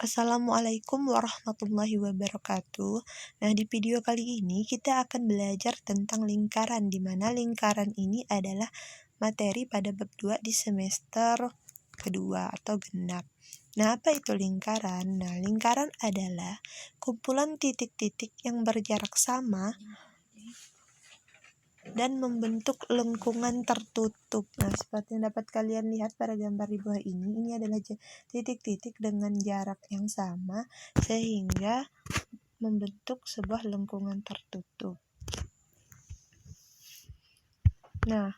Assalamualaikum warahmatullahi wabarakatuh. Nah, di video kali ini kita akan belajar tentang lingkaran, di mana lingkaran ini adalah materi pada bab 2 di semester kedua atau genap. Nah, apa itu lingkaran? Nah, lingkaran adalah kumpulan titik-titik yang berjarak sama dan membentuk lengkungan tertutup. Nah, seperti yang dapat kalian lihat pada gambar di bawah ini adalah titik-titik dengan jarak yang sama sehingga membentuk sebuah lengkungan tertutup. Nah,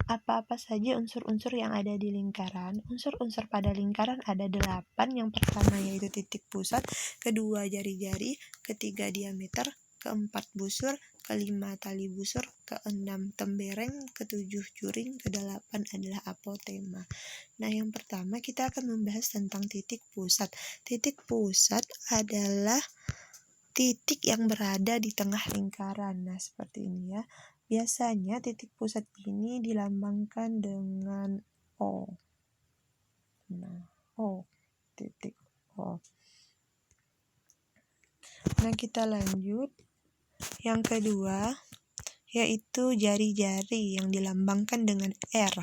apa-apa saja unsur-unsur yang ada di lingkaran? Unsur-unsur pada lingkaran ada 8. Yang pertama yaitu titik pusat, kedua jari-jari, ketiga diameter, keempat busur, kelima tali busur, keenam tembereng, ketujuh juring, kedelapan adalah apotema. Nah, yang pertama kita akan membahas tentang titik pusat. Titik pusat adalah titik yang berada di tengah lingkaran. Nah, seperti ini ya. Biasanya titik pusat ini dilambangkan dengan O. Nah, O, titik O. Nah, kita lanjut. Yang kedua yaitu jari-jari yang dilambangkan dengan R.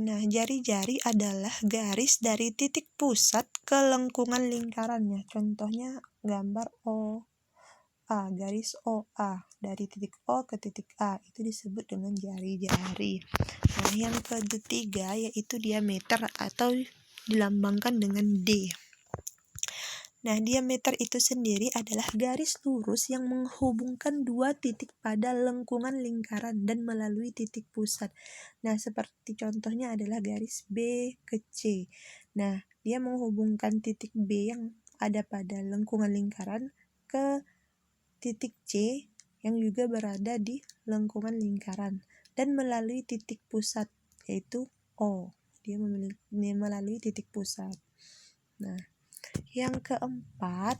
Nah, jari-jari adalah garis dari titik pusat ke lengkungan lingkarannya. Contohnya gambar OA, garis OA dari titik O ke titik A, itu disebut dengan jari-jari. Nah, yang ketiga yaitu diameter atau dilambangkan dengan D. Nah, diameter itu sendiri adalah garis lurus yang menghubungkan dua titik pada lengkungan lingkaran dan melalui titik pusat. Nah, seperti contohnya adalah garis B ke C. Nah, dia menghubungkan titik B yang ada pada lengkungan lingkaran ke titik C yang juga berada di lengkungan lingkaran dan melalui titik pusat yaitu O. Dia melalui titik pusat. Nah, yang keempat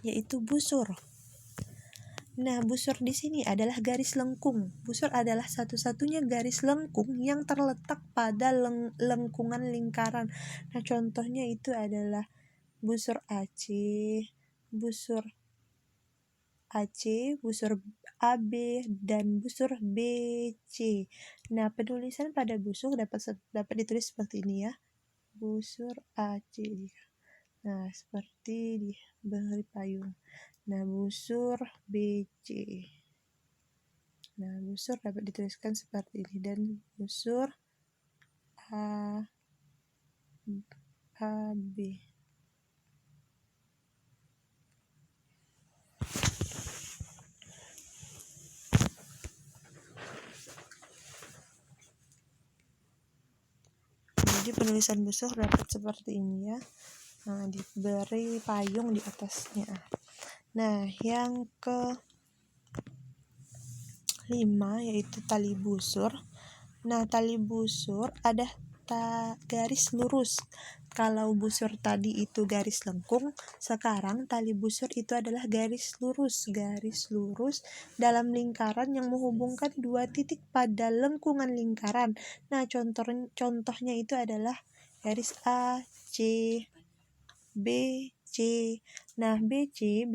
yaitu busur. Nah, busur di sini adalah garis lengkung. Busur adalah satu-satunya garis lengkung yang terletak pada lengkungan lingkaran. Nah, contohnya itu adalah busur AC, busur AB, dan busur BC. Nah, penulisan pada busur dapat ditulis seperti ini ya. Busur AC. Nah, seperti di bari payung. Nah, busur BC. Nah, busur dapat dituliskan seperti ini dan busur AB. Jadi penulisan busur dapat seperti ini ya. Nah, diberi payung di atasnya. Nah, yang kelima yaitu tali busur. Nah, tali busur ada garis lurus. Kalau busur tadi itu garis lengkung, sekarang tali busur itu adalah garis lurus dalam lingkaran yang menghubungkan dua titik pada lengkungan lingkaran. Nah, contohnya itu adalah garis A, C, B, C. Nah, BC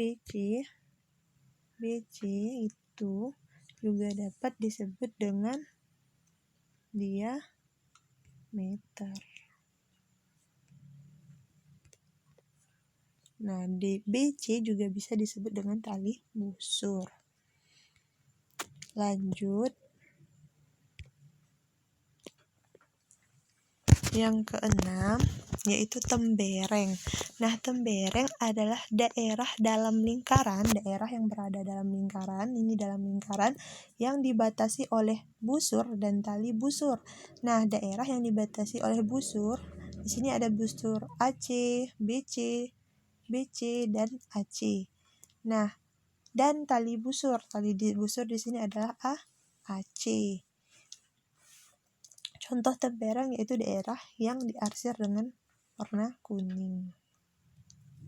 itu juga dapat disebut dengan diameter. Nah, BC juga bisa disebut dengan tali busur. Lanjut. Yang keenam yaitu tembereng. Nah, tembereng adalah daerah dalam lingkaran, daerah yang berada dalam lingkaran, yang dibatasi oleh busur dan tali busur. Nah, daerah yang dibatasi oleh busur, di sini ada busur AC, BC, dan AC. Nah, dan tali busur di sini adalah AC. Contoh tembereng yaitu daerah yang diarsir dengan warna kuning.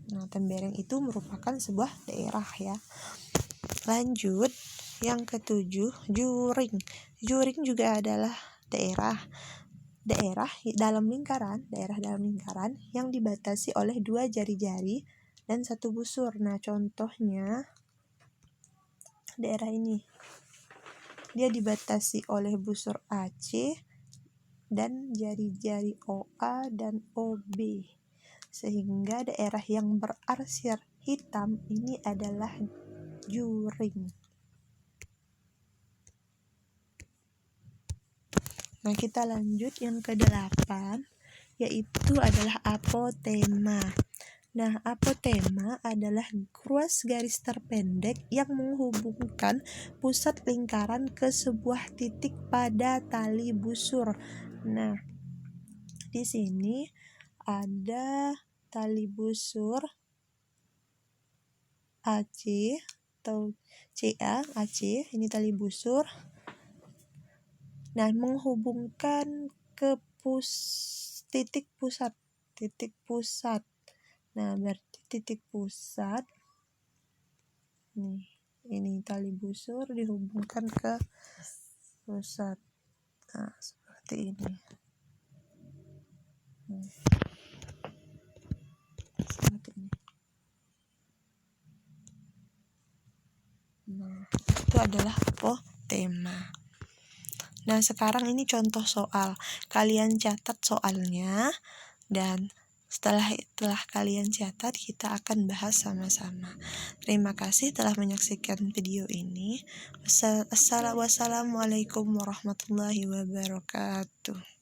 Nah, tembereng itu merupakan sebuah daerah ya. Lanjut, yang ketujuh, juring. Juring juga adalah daerah dalam lingkaran yang dibatasi oleh 2 jari-jari dan 1 busur. Nah, contohnya daerah ini. Dia dibatasi oleh busur AC dan jari-jari OA dan OB. Sehingga daerah yang berarsir hitam ini adalah juring. Nah, kita lanjut yang ke-8, yaitu adalah apotema. Nah, apotema adalah ruas garis terpendek yang menghubungkan pusat lingkaran ke sebuah titik pada tali busur. Nah, di sini ada tali busur AC atau CA, AC, ini tali busur. Nah, menghubungkan ke titik pusat. Nah, berarti titik pusat. Nih, ini tali busur dihubungkan ke pusat. Nah, seperti ini. Seperti ini. Nah, itu adalah apotema. Nah, sekarang ini contoh soal. Kalian catat soalnya, dan setelah kalian catat, kita akan bahas sama-sama. Terima kasih telah menyaksikan video ini. Wassalamualaikum warahmatullahi wabarakatuh.